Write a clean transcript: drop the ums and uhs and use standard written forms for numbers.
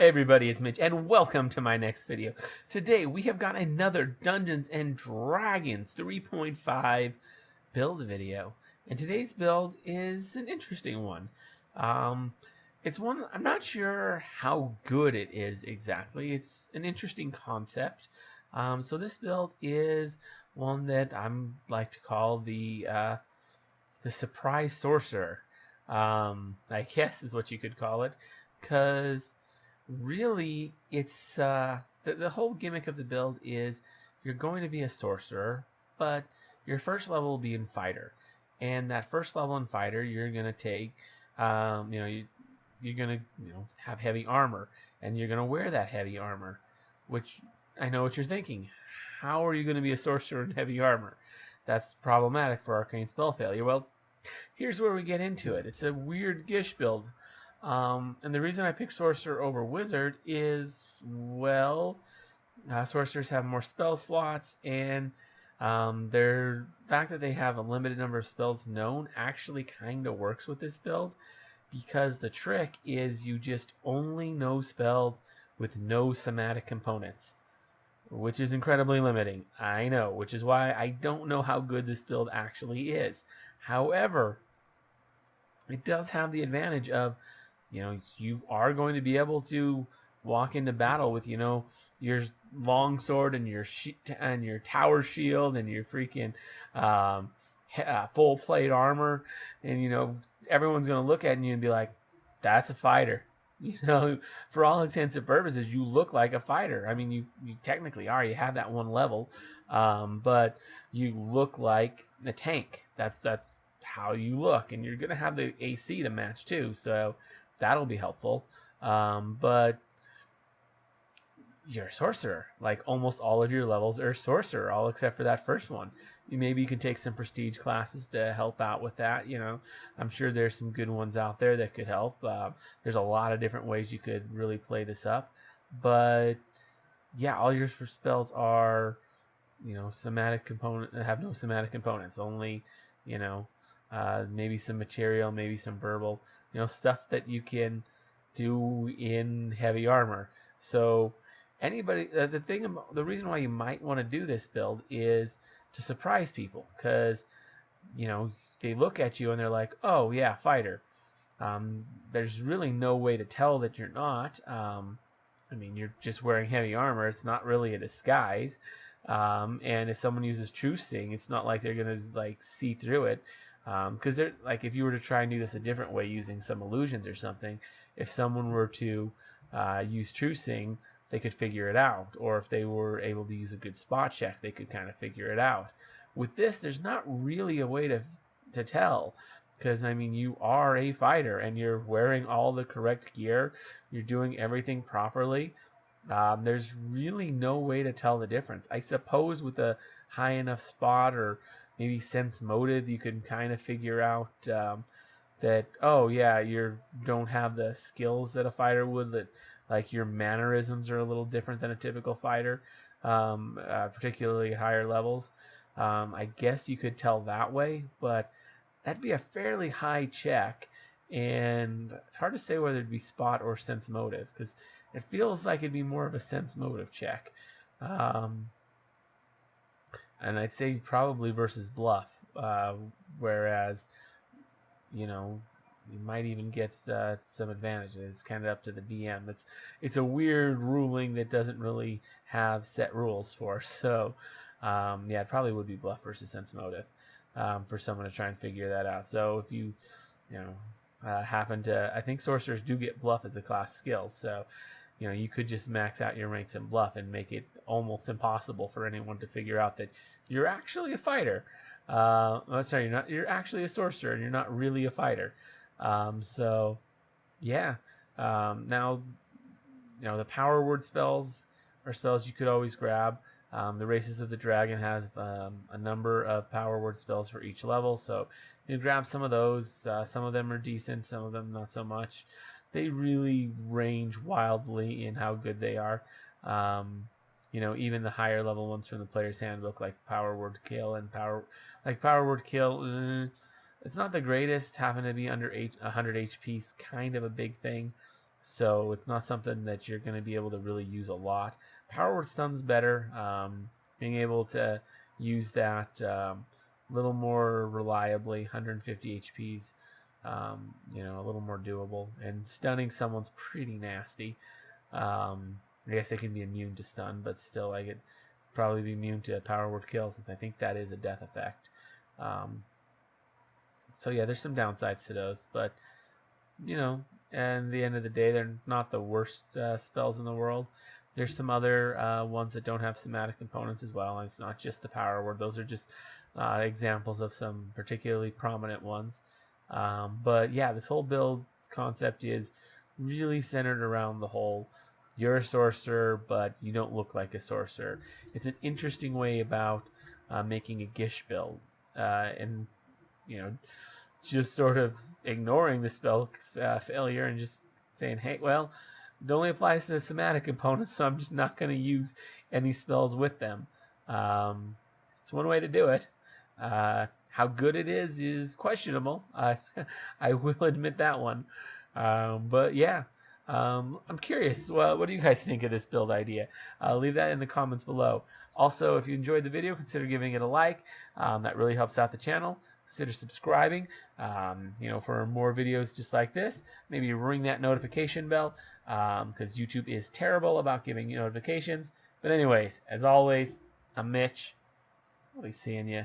Hey everybody, it's Mitch, and welcome to my next video. Today we have got another Dungeons & Dragons 3.5 build video. And today's build is an interesting one. It's one, I'm not sure how good it is exactly. It's an interesting concept. So this build is one that I'm like to call the surprise sorcerer. I guess is what you could call it, because really it's the whole gimmick of the build is you're going to be a sorcerer, but your first level will be in fighter, and that first level in fighter you're going to take you're going to have heavy armor, and you're going to wear that heavy armor, which I know what you're thinking. How are you going to be a sorcerer in heavy armor? That's problematic for arcane spell failure. Well, here's where we get into it. It's a weird Gish build. And the reason I picked Sorcerer over Wizard is, well, Sorcerers have more spell slots, and the fact that they have a limited number of spells known actually kind of works with this build, because the trick is you just only know spells with no somatic components, which is incredibly limiting. I know, which is why I don't know how good this build actually is. However, it does have the advantage of, you are going to be able to walk into battle with, your long sword and your tower shield and your freaking full plate armor, and everyone's going to look at you and be like, "That's a fighter." For all intents and purposes, you look like a fighter. I mean, you technically are. You have that one level, but you look like a tank. That's how you look, and you're going to have the AC to match too, so that'll be helpful. But you're a sorcerer. Like, almost all of your levels are sorcerer, all except for that first one. Maybe you can take some prestige classes to help out with that. I'm sure there's some good ones out there that could help. There's a lot of different ways you could really play this up, but yeah, all your spells are somatic component, have no somatic components, only maybe some material, maybe some verbal, stuff that you can do in heavy armor. So anybody, the reason why you might want to do this build is to surprise people, because they look at you and they're like, "Oh yeah, fighter." There's really no way to tell that you're not. I mean, you're just wearing heavy armor. It's not really a disguise. And if someone uses True Sting, it's not like they're gonna see through it. Because they're like, if you were to try and do this a different way using some illusions or something, if someone were to use True Sting, they could figure it out. Or if they were able to use a good spot check, they could kind of figure it out. With this, there's not really a way to tell. Because, I mean, you are a fighter, and you're wearing all the correct gear. You're doing everything properly. There's really no way to tell the difference. I suppose with a high enough spot, or maybe sense motive, you can kind of figure out that, oh yeah, you don't have the skills that a fighter would, that like your mannerisms are a little different than a typical fighter, particularly at higher levels. I guess you could tell that way, but that'd be a fairly high check, and it's hard to say whether it'd be spot or sense motive, because it feels like it'd be more of a sense motive check. And I'd say probably versus bluff, whereas, you might even get some advantages. It's kind of up to the DM. It's a weird ruling that doesn't really have set rules for. So, yeah, it probably would be bluff versus sense motive. For someone to try and figure that out. So if you happen to, I think sorcerers do get bluff as a class skill. So you could just max out your ranks in bluff and make it almost impossible for anyone to figure out that you're actually a fighter. Sorry, you're actually a sorcerer, and you're not really a fighter. So yeah. Now the power word spells are spells you could always grab. The Races of the Dragon has a number of power word spells for each level, so you grab some of those. Some of them are decent, some of them not so much. They really range wildly in how good they are. Even the higher level ones from the Player's Handbook, like Power Word Kill and Power Word Kill, it's not the greatest. Having to be under 100 HP is kind of a big thing. so it's not something that you're going to be able to really use a lot. Power word stun's better. Being able to use that a little more reliably, 150 HP's, a little more doable. And stunning someone's pretty nasty. I guess they can be immune to stun, but still, I could probably be immune to a power word kill, since I think that is a death effect. So yeah, there's some downsides to those, but and at the end of the day, they're not the worst spells in the world. There's some other ones that don't have somatic components as well, and it's not just the power word. Those are just examples of some particularly prominent ones. But yeah, this whole build concept is really centered around the whole you're a sorcerer, but you don't look like a sorcerer. It's an interesting way about making a Gish build, and just sort of ignoring the spell failure and just saying, hey, well, it only applies to the somatic components, so I'm just not going to use any spells with them. It's one way to do it. How good it is questionable. I will admit that one. But yeah, I'm curious. Well, what do you guys think of this build idea? Leave that in the comments below. Also, if you enjoyed the video, consider giving it a like. That really helps out the channel. Consider subscribing, for more videos just like this. Maybe ring that notification bell, because YouTube is terrible about giving you notifications. But anyways, as always, I'm Mitch. I'll be seeing you